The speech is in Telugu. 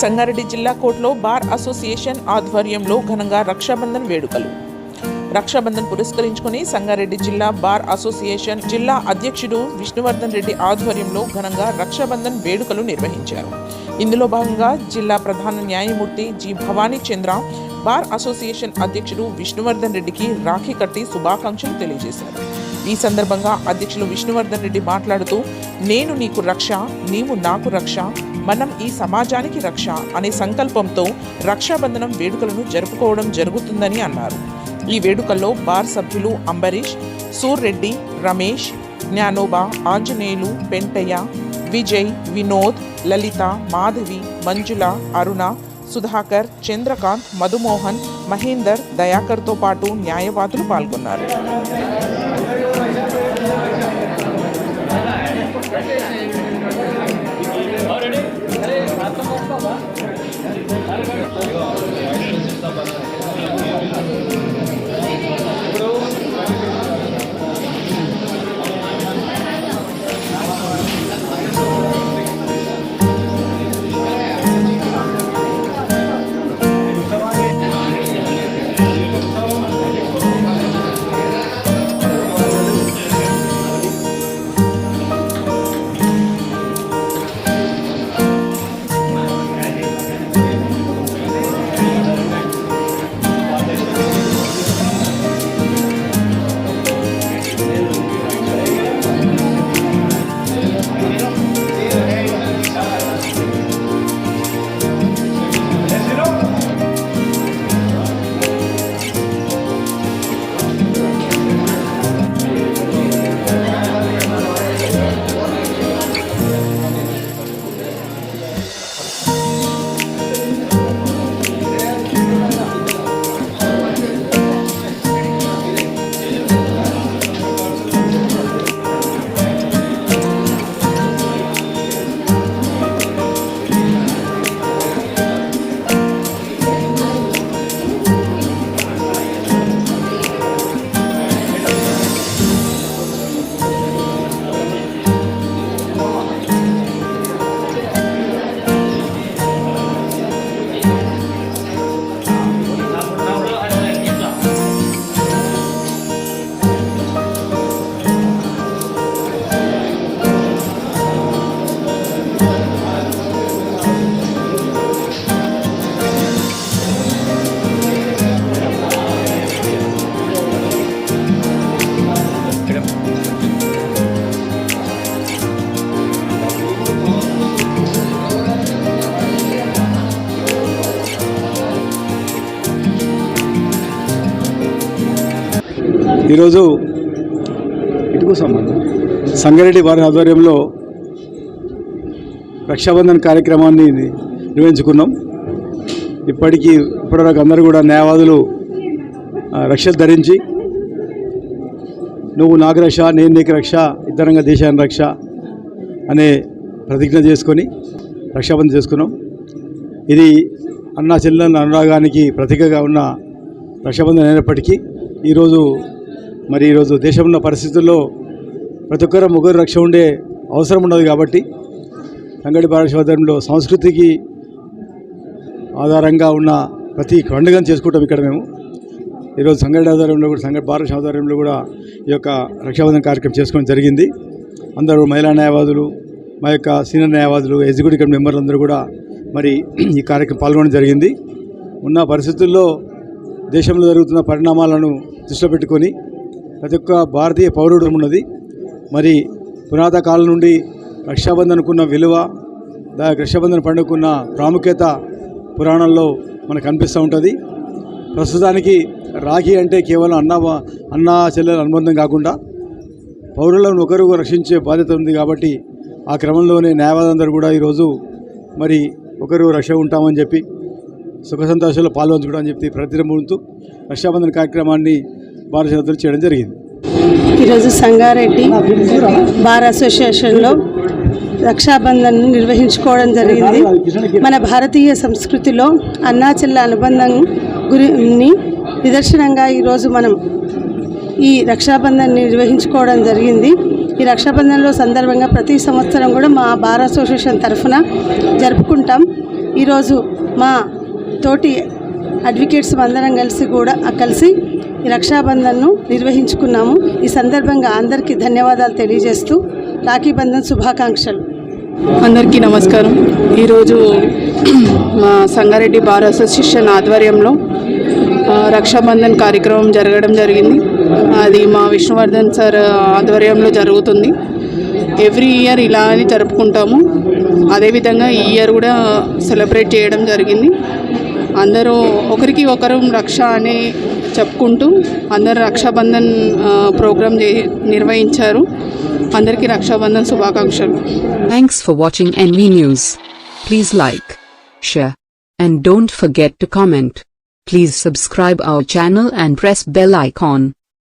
సంగారెడ్డి జిల్లా కోర్టులో బార్ అసోసియేషన్ ఆధ్వర్యంలో ఘనంగా రక్షాబంధన్ వేడుకలు. రక్షాబంధన్ పురస్కరించుకుని సంగారెడ్డి జిల్లా బార్ అసోసియేషన్ జిల్లా అధ్యక్షుడు విష్ణువర్ధన్ రెడ్డి ఆధ్వర్యంలో ఘనంగా రక్షాబంధన్ వేడుకలు నిర్వహించారు. ఇందులో భాగంగా జిల్లా ప్రధాన న్యాయమూర్తి జి భవానీ చంద్ర బార్ అసోసియేషన్ అధ్యక్షుడు విష్ణువర్ధన్ రెడ్డికి రాఖీ కట్టి శుభాకాంక్షలు తెలియజేశారు. ఈ సందర్భంగా అధ్యక్షులు విష్ణువర్ధన్ రెడ్డి మాట్లాడుతూ, నేను నీకు రక్ష, నీవు నాకు రక్ష, మనం ఈ సమాజానికి రక్ష అనే సంకల్పంతో రక్షాబంధనం వేడుకలను జరుపుకోవడం జరుగుతుందని అన్నారు. ఈ వేడుకల్లో బార్ సభ్యులు అంబరీష్, సూర్రెడ్డి, రమేష్, జ్ఞానోబా, ఆంజనేయులు, పెంటయ్య, విజయ్, వినోద్, లలిత, మాధవి, మంజుల, అరుణ, సుధాకర్, చంద్రకాంత్, మధుమోహన్, మహేందర్, దయాకర్తో పాటు న్యాయవాదులు పాల్గొన్నారు. ఈరోజు సంగారెడ్డి వారి ఆధ్వర్యంలో రక్షాబంధన్ కార్యక్రమాన్ని నిర్వహించుకున్నాం. ఇప్పటివరకు అందరూ కూడా న్యాయవాదులు రక్షలు ధరించి నువ్వు నాకు రక్ష, నేను నీకు రక్ష, ఇద్దరంగా దేశాన్ని రక్ష అనే ప్రతిజ్ఞ చేసుకొని రక్షాబంధన్ చేసుకున్నాం. ఇది అన్నా చెల్లెళ్ళ అనురాగానికి ప్రతీకగా ఉన్న రక్షాబంధన్ అయినప్పటికీ ఈరోజు దేశంలో ఉన్న పరిస్థితుల్లో ప్రతి ఒక్కరు ముగ్గురు రక్ష ఉండే అవసరం ఉండదు కాబట్టి సంగారెడ్డి భారతదేశంలో సంస్కృతికి ఆధారంగా ఉన్న ప్రతి పండుగను చేసుకుంటాం. ఇక్కడ మేము ఈరోజు సంగారెడ్డి ఆధ్వర్యంలో కూడా భారతదేశ ఆధ్వర్యంలో కూడా ఈ యొక్క రక్షాబంధన్ కార్యక్రమం చేసుకోవడం జరిగింది. అందరూ మహిళా న్యాయవాదులు, మా యొక్క సీనియర్ న్యాయవాదులు, ఎగ్జిక్యూటివ్ కమిటీ మెంబర్లు అందరూ కూడా ఈ కార్యక్రమం పాల్గొనడం జరిగింది. ఉన్న పరిస్థితుల్లో దేశంలో జరుగుతున్న పరిణామాలను దృష్టిలో పెట్టుకొని ప్రతి ఒక్క భారతీయ పౌరుడు ఉన్నది. పురాతన కాలం నుండి రక్షాబంధన్కున్న విలువ, రక్షాబంధన్ పండుగకున్న ప్రాముఖ్యత పురాణాల్లో మనకు కనిపిస్తూ ఉంటుంది. ప్రస్తుతానికి రాఖీ అంటే కేవలం అన్నా చెల్లెల అనుబంధం కాకుండా పౌరులను ఒకరు రక్షించే బాధ్యత ఉంది. కాబట్టి ఆ క్రమంలోనే న్యాయవాదులందరూ కూడా ఈరోజు ఒకరు రక్ష ఉంటామని చెప్పి సుఖ సంతోషాల్లో పాల్పంచుకోవడం అని చెప్పి ప్రతిరముతూ రక్షాబంధన్ కార్యక్రమాన్ని భారత చేయడం జరిగింది. ఈరోజు సంగారెడ్డి బార్ అసోసియేషన్లో రక్షాబంధన్ నిర్వహించుకోవడం జరిగింది. మన భారతీయ సంస్కృతిలో అన్నా చెల్లెల అనుబంధం గురిని నిదర్శనంగా ఈరోజు మనం ఈ రక్షాబంధన్ నిర్వహించుకోవడం జరిగింది. ఈ రక్షాబంధన్లో సందర్భంగా ప్రతి సంవత్సరం కూడా మా బార్ అసోసియేషన్ తరఫున జరుపుకుంటాం. ఈరోజు మా తోటి అడ్వకేట్స్ అందరం కలిసి ఈ రక్షాబంధన్ను నిర్వహించుకున్నాము. ఈ సందర్భంగా అందరికీ ధన్యవాదాలు తెలియజేస్తూ రాఖీ బంధన్ శుభాకాంక్షలు. అందరికీ నమస్కారం. ఈరోజు మా సంగారెడ్డి బార్ అసోసియేషన్ ఆధ్వర్యంలో రక్షాబంధన్ కార్యక్రమం జరగడం జరిగింది. అది మా విష్ణువర్ధన్ సార్ ఆధ్వర్యంలో జరుగుతుంది. ఎవ్రీ ఇయర్ ఇలానే జరుపుకుంటాము. అదేవిధంగా ఈ ఇయర్ కూడా సెలబ్రేట్ చేయడం జరిగింది. అందరూ ఒకరికి ఒకరు రక్ష అని చెప్పుకుంటూ అందరూ రక్షాబంధన్ ప్రోగ్రాం నిర్వహించారు. అందరికీ రక్షాబంధన్ శుభాకాంక్షలు. Thanks for watching NV News. Please like, share, and don't forget to comment. Please subscribe our channel and press bell icon.